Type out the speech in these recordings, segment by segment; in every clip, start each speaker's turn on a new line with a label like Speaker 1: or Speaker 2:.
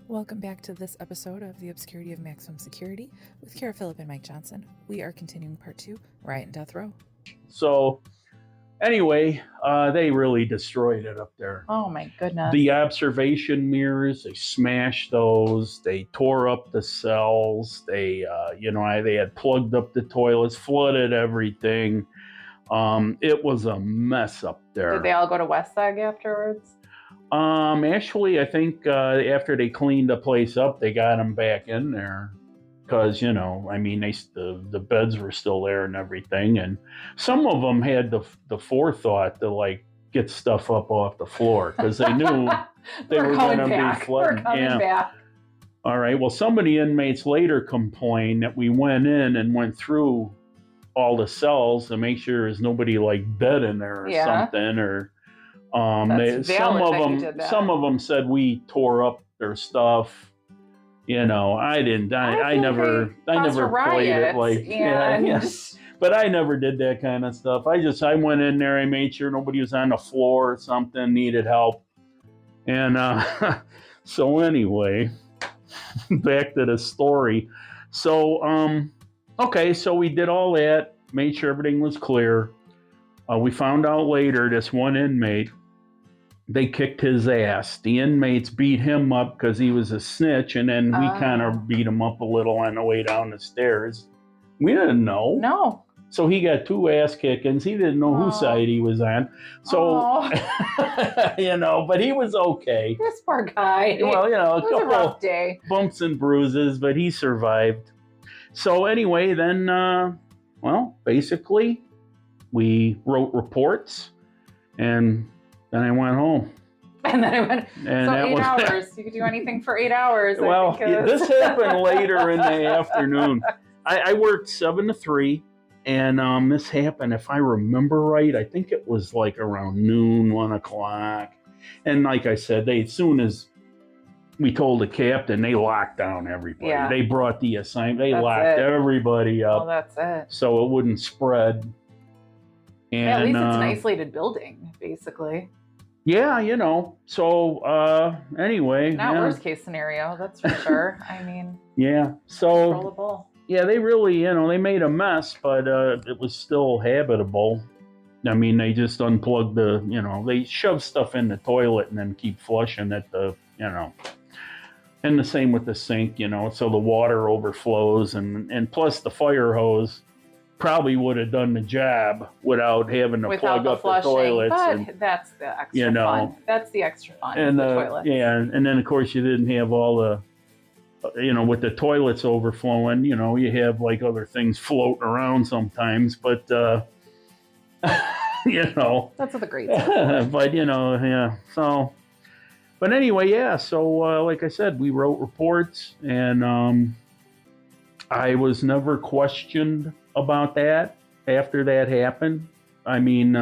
Speaker 1: Welcome back to this episode of The Obscurity of Maximum Security with Kara Phillip and Mike Johnson. We are continuing part 2, Riot and Death Row.
Speaker 2: So, anyway, they really destroyed it up there.
Speaker 3: Oh my goodness.
Speaker 2: The observation mirrors, they smashed those. They tore up the cells. They had plugged up the toilets, flooded everything. It was a mess up there.
Speaker 3: Did they all go to West Side afterwards?
Speaker 2: Actually, I think after they cleaned the place up, they got them back in there because, the beds were still there and everything. And some of them had the forethought to get stuff up off the floor because they knew they were going to be flooding.
Speaker 3: We're coming back.
Speaker 2: All right. Well, some of the inmates later complained that we went in and went through all the cells to make sure there's nobody dead in there or something, or some of them said we tore up their stuff. I didn't. I never played it but I never did that kind of stuff. I went in there. I made sure nobody was on the floor or something, needed help, and so anyway, back to the story. So okay, so we did all that, made sure everything was clear. We found out later this one inmate, they kicked his ass. The inmates beat him up because he was a snitch, and then we kind of beat him up a little on the way down the stairs. We didn't know.
Speaker 3: No.
Speaker 2: So he got 2 ass kickings. He didn't know whose side he was on. So, but he was okay.
Speaker 3: This poor guy.
Speaker 2: Well,
Speaker 3: it was a rough day.
Speaker 2: Bumps and bruises, but he survived. So anyway, then, basically, we wrote reports, and then I went home.
Speaker 3: And then I went,
Speaker 2: and
Speaker 3: so 8 hours. You could do anything for 8 hours.
Speaker 2: Well, this happened later in the afternoon. I worked 7 to 3, and this happened, if I remember right, I think it was around noon, 1 o'clock. And like I said, as soon as we told the captain, they locked down everybody. Yeah. They brought the assignment. They locked everybody up.
Speaker 3: Well, that's it.
Speaker 2: So it wouldn't spread. And,
Speaker 3: at least it's an isolated building, basically.
Speaker 2: Yeah, So anyway.
Speaker 3: Not worst case scenario, that's for sure. I mean.
Speaker 2: Yeah. So.
Speaker 3: Controllable.
Speaker 2: Yeah, they really, they made a mess, but it was still habitable. I mean, they just unplugged they shove stuff in the toilet and then keep flushing it, and the same with the sink, so the water overflows, and plus the fire hose probably would have done the job without having to plug up the toilets.
Speaker 3: But that's the extra fun. That's the extra fun.
Speaker 2: And
Speaker 3: the toilets.
Speaker 2: Yeah, and then of course you didn't have all the, with the toilets overflowing, you have other things floating around sometimes, but
Speaker 3: that's what the great stuff.
Speaker 2: But so. But anyway, so like I said, we wrote reports, and I was never questioned about that after that happened. I mean,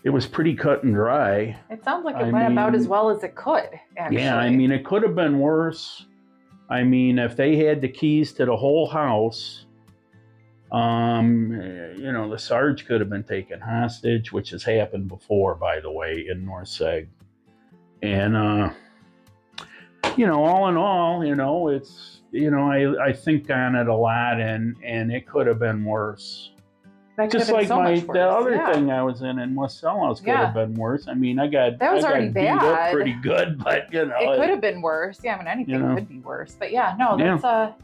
Speaker 2: it was pretty cut and dry.
Speaker 3: It sounds like it went about as well as it could, actually.
Speaker 2: Yeah, I mean, it could have been worse. I mean, if they had the keys to the whole house, the Sarge could have been taken hostage, which has happened before, by the way, in North Seg. And, all in all, it's, I think on it a lot, and it could have been worse. Just like the other thing I was in West Selhouse could have been worse. I mean, I got beat up pretty good, but,
Speaker 3: It could have been worse. Yeah, I mean, anything could be worse. But that's, I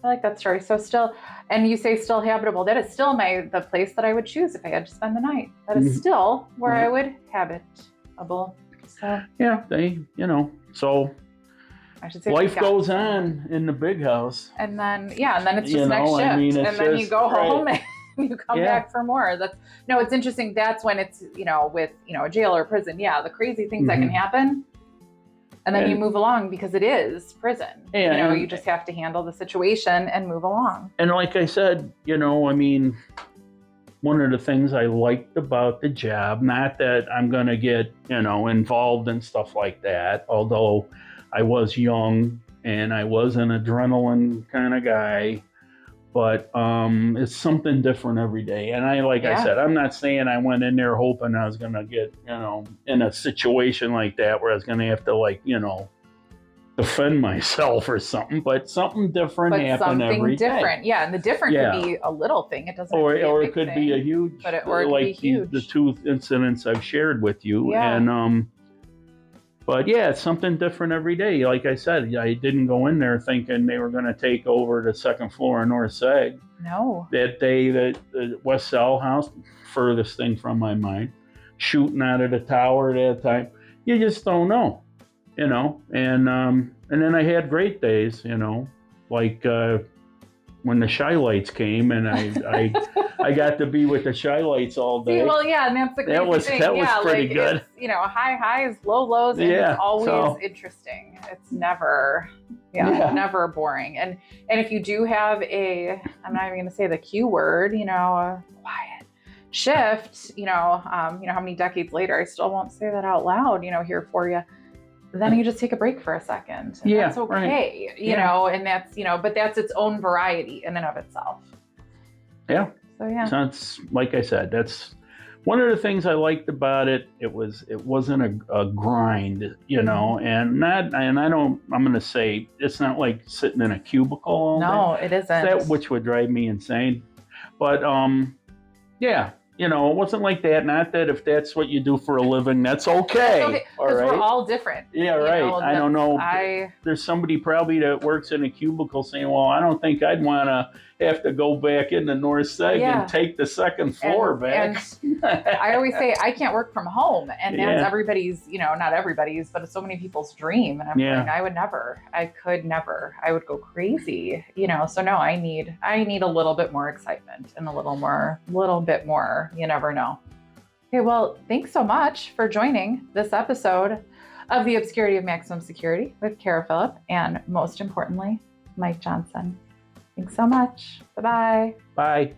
Speaker 3: like that story. So still, and you say still habitable. That is still the place that I would choose if I had to spend the night. That is still where I would habitable. So,
Speaker 2: yeah, so
Speaker 3: I should say
Speaker 2: life goes on in the big house.
Speaker 3: And then it's just next shift. I mean, then you go home and you come back for more. It's interesting. That's when it's, with, a jail or prison. Yeah. The crazy things that can happen. And then you move along because it is prison. Yeah, you just have to handle the situation and move along. And
Speaker 2: like I said, one of the things I liked about the job, not that I'm going to get, involved in stuff like that, although I was young and I was an adrenaline kind of guy, but it's something different every day. And I said, I'm not saying I went in there hoping I was going to get, in a situation like that where I was going to have to defend myself or something, but something different happened every day.
Speaker 3: Something different, yeah. And the different could be a little thing. It doesn't have to be a big
Speaker 2: it could
Speaker 3: thing,
Speaker 2: be a huge,
Speaker 3: but it could be huge.
Speaker 2: The 2 incidents I've shared with you.
Speaker 3: Yeah.
Speaker 2: And but yeah, it's something different every day. Like I said, I didn't go in there thinking they were going to take over the 2nd floor of North Seg.
Speaker 3: No.
Speaker 2: That day, the West Cell house, furthest thing from my mind, shooting out of the tower at that time. You just don't know, you know. And then I had great days, you know, like when the Shy Lights came, and I got to be with the Shy Lights all day.
Speaker 3: See, well, yeah, and that's the crazy thing.
Speaker 2: That was pretty good.
Speaker 3: It's, you know, high highs, low lows, and it's always interesting. It's never, never boring. And if you do have I'm not even going to say the Q word, you know, a quiet shift, you know how many decades later, I still won't say that out loud, you know, here for you. Then you just take a break for a second. And that's okay, you know, and that's, you know, but that's its own variety in and of itself.
Speaker 2: Yeah.
Speaker 3: So yeah.
Speaker 2: So it's, like I said, that's one of the things I liked about it. It wasn't a grind, you know, and I'm going to say it's not like sitting in a cubicle all day.
Speaker 3: No, it isn't.
Speaker 2: That which would drive me insane. But yeah. You know, it wasn't like that. Not that if that's what you do for a living, that's okay.
Speaker 3: Because we're all different.
Speaker 2: Yeah, right. I don't know. There's somebody probably that works in a cubicle saying, well, I don't think I'd want to have to go back into North Seg and take the 2nd floor back.
Speaker 3: And I always say I can't work from home. And that's everybody's, you know, not everybody's, but it's so many people's dream. And I'm like, I would never. I could never. I would go crazy, you know. So no, I need a little bit more excitement and a little bit more. You never know. Okay, well, thanks so much for joining this episode of The Obscurity of Maximum Security with Kara Phillip, and most importantly, Mike Johnson. Thanks so much. Bye-bye.
Speaker 2: Bye.